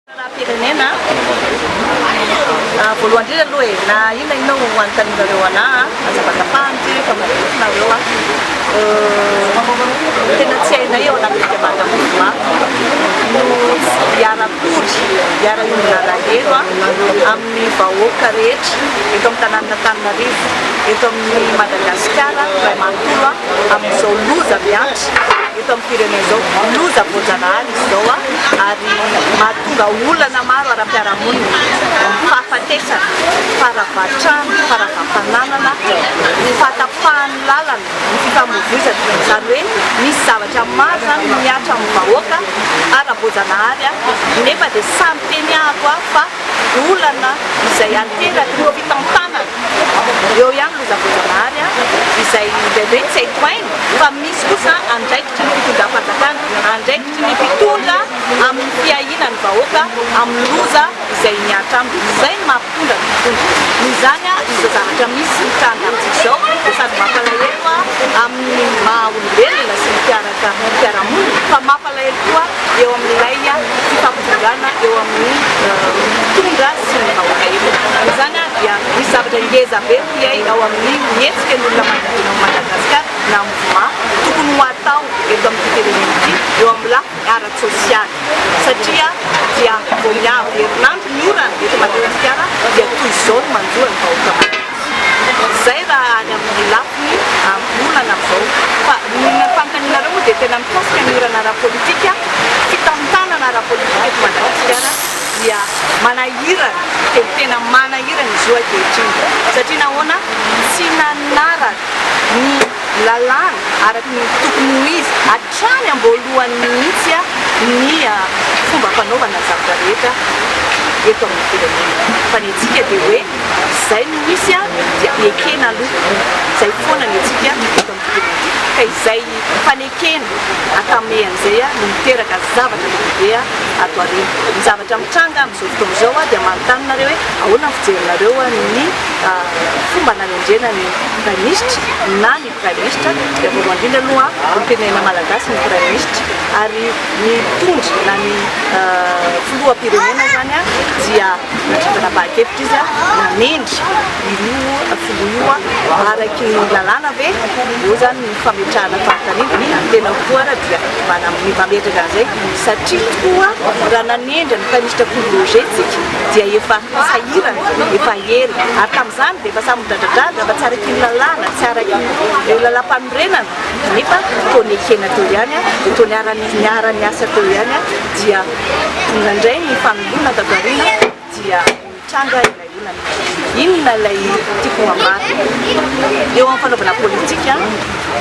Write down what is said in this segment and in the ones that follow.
Pirenena voalohany indrindra aloha e na inona inao hoantanareo anahy azavatapahanty kamareo tena tsy hainay ao anaty fikambanana no hiara-kory hiara-ionona alahelo amin'ny vahoaka rehetra eto amin'ny tanàn'Antananarivo eto amin'ny Madagasikara ray manontolo amin'izao loza miantra eto amin'ny firenena izao loza voajanahary izy izao ary mahatonga olana maro ara-piarahamonina fahafatesana faravatrano faravampananana fatapahany lalana ny fifamoivoizana izany hoe misy zavatra maro zany miatra amin'ny vahoaka ara-boajanahary nefa dia samy teny ahako fa olana izay ateraky ny fitantanana eo ihany loza voajanahary izay ndraindray tsy haitoaina fa misy kosa andraikitry ny fitondram-panjakana andraikitry ny mpitondra amin'ny fiahinany vahoaka amin'ny loza izay miatra aminy izay ny mampitondra ny mpitondra izany izy zavatra misy tranga amintsika izao dia sady mampalahelo amin'ny maha-olombelona sy ny mpiaramonina fa mampalahelo koa eo amin'ilay fifampitongana eo amin'ny mpitondra sy ny vahoaka elo izany dia misy zavatra ngeza be iay ao amin'ny mihetsika ny olona manodidina Madagasikara na mouvement tokony ho atao eto amin'ny firenena ity eo amin'ny lafiny ara-tsosialy satria dia vao miavy herinandro ny orana eto Madagasikara dia toy izao no manjoa ny vahoaka zay raha any amin'ny lafiny olana amin'izao fa ny fankaninareo moa dia tena mikasika ny orana ara-politika fitantanana ara-politika eto Madagasikara dia manahirana tena manahirana izy io ankehitriny satria nahoana tsy nanaraka ny lalàna araky ny tokony ho izy hatrany am-boalohany mihitsy ny fomba fanaovana zavatra rehetra eto amin'ny firenena fa ny antsika dia hoe izay no misy dia ekena aloha izay foana ny antsika eto amin'ny firenena ka izay fanekena akamehan'izay no miteraka zavatra lehibe ato aoriana ny zavatra mitranga amin'izao fotoana izao dia manontany hoe ahoana ny fijerinareo ny fomba nanendrena ny praiminisitra na ny praiminisitra dia voalohany indrindra aloha ny firenena malagasy ny praiminisitra ary ny tondry na ny filoham-pirenena zany dia natrafana-bahan-kevitra izy nanendry io filoha io araky ny lalàna ve eo zany ny fametrahana fahatanina tena koara dia mametraka an'izay satria tokoa raha nanendry ny praiminisitra Kondrojetsika dia efa sahirana efa hery ary tamin'izany dia efa samy midradradrada fa tsy araky ny lalàna tsy araky ireo lalam-panorenana nefa tony ekena teo ihany tony niara-ny asa teo ihany dia tonga indray ny fanoloana tato aoriana dia mitranga ilay olana inona ilay tiako hamary eo amin'ny fanaovana politika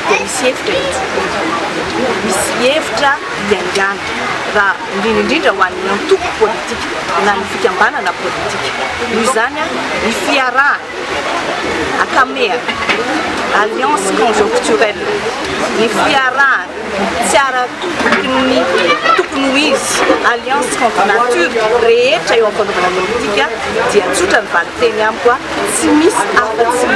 dia misy hevitra misy hevitra hiaingana raha indrindra ho an'ny antoko politika na ny fikambanana politika noho izany ny fiarahana akamehana alliance conjoncturelle ny fiarahana tsy tokony ho izy alliance contre nature rehetra eo amin'ny fanaovana politika dia tsotra ny valiteny amiko tsy misy afa-tsy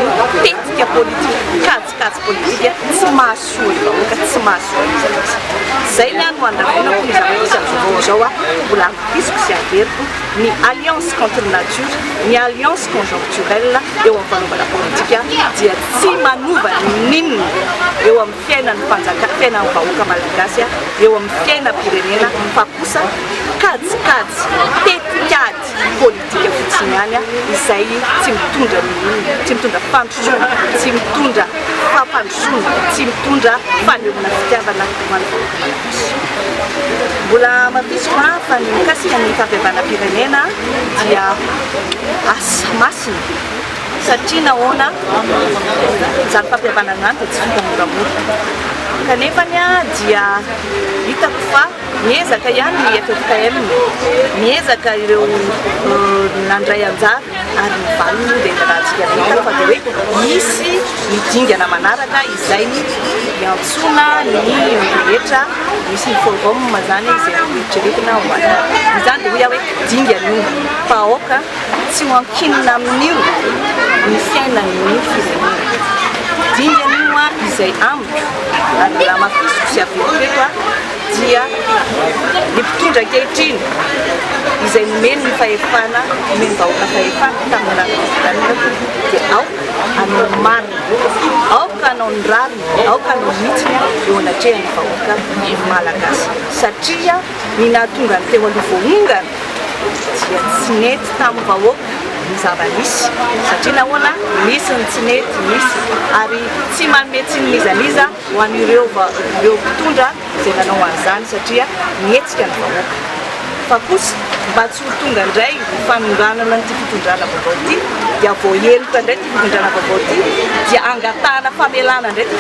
tetika politika kajikajy politika tsy mahasoa ny vahoaka tsy mahasoa zay ny any ho andrafonako ny zavatra izao zao mbola ampisiko sy averiko ny alliance contre nature ny alliance conjoncturelle eo amin'ny fanaovana politika dia tsy manova ninona eo amin'ny fiainan'ny fiainan'ny vahoaka malagasy eo amin'ny fiainam-pirenena fa kosa kajikajy tetikady politika fotsiny ihany izay tsy mitondra tsy mitondra fandrosoana tsy mitondra fampandrosoana tsy mitondra fanehoana fitiavana ho an'ny vahoaka malagasy mbola mampisiko fa ny mikasika ny fampihavanam-pirenena dia asa masina satria nahoana zany fampihavanana any dia tsy vita moramora kanefany dia hitako fa miezaka ihany ny FFKM miezaka ireo nandray anjara ary mivalona dia rahantsika hita fa dia hoe misy midingana manaraka izay miantsona ny rehetra misy ny forum zany izay mieritreritina ho azy izany dia hoe dingana io vahoaka tsy ho ankinina amin'io ny fiainan'ny firenena dingana io izay amiko ary raha mafisiko sy averiko eto dia ny mpitondra mpitondra ankehitriny izay nomeny ny fahefana nomeny vahoaka fahefana tamin'ny raha dia ao anao marina aoka anao ny rariny aoka anao mitsiny eo anatrehan'ny vahoaka malagasy satria ny nahatonga ny teo aloha voahongana dia tsy nety tamin'ny vahoaka ny zava-misy satria nahoana misy ny tsy nety misy ary tsy manome tsinon'izaniza ho an'ireo mpitondra izay nanao an'izany satria nietsika ny vahoaka fa kosa mba tsy ho tonga indray fanondranana nyty fitondrana vaovao ity dia voaheloka indray ty fitondrana vaovao ity dia angatahana famelana indray ty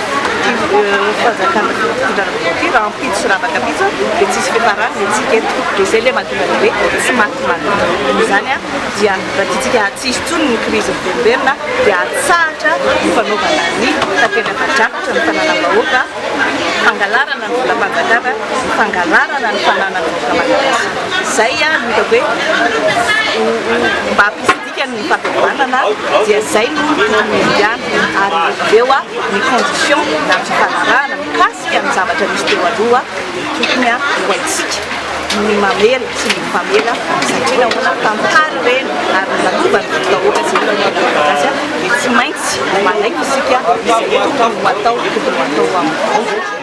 fazakana fitondrana vaovao ity raha ampitso sy ravaka pitso dia tsisy fiafarana dia tsika eto dia izay le mahatonga ny hoe tsy maty manana izany a dia raha tiatsika tsisy tsony ny krizy miverimberina dia atsahatra ny fanaovana ny tapenam-padrafitra ny fanana-vahoaka fangalarana ny volam-panjakana ny fangalarana ny fananana vahoaka malagasy zay a no hitako hoe mba hampisidika ny fampiofanana dia zay no tokony indiana ary eo a ny condition na fifanarahana mikasika ny zavatra misy teo aloha tokony ho haitsika ny mamela sy ny famela satria nahoana tampary reny ary natovany vahoaka sy ny dia tsy maintsy manaiky isika izay tokony ho atao aminy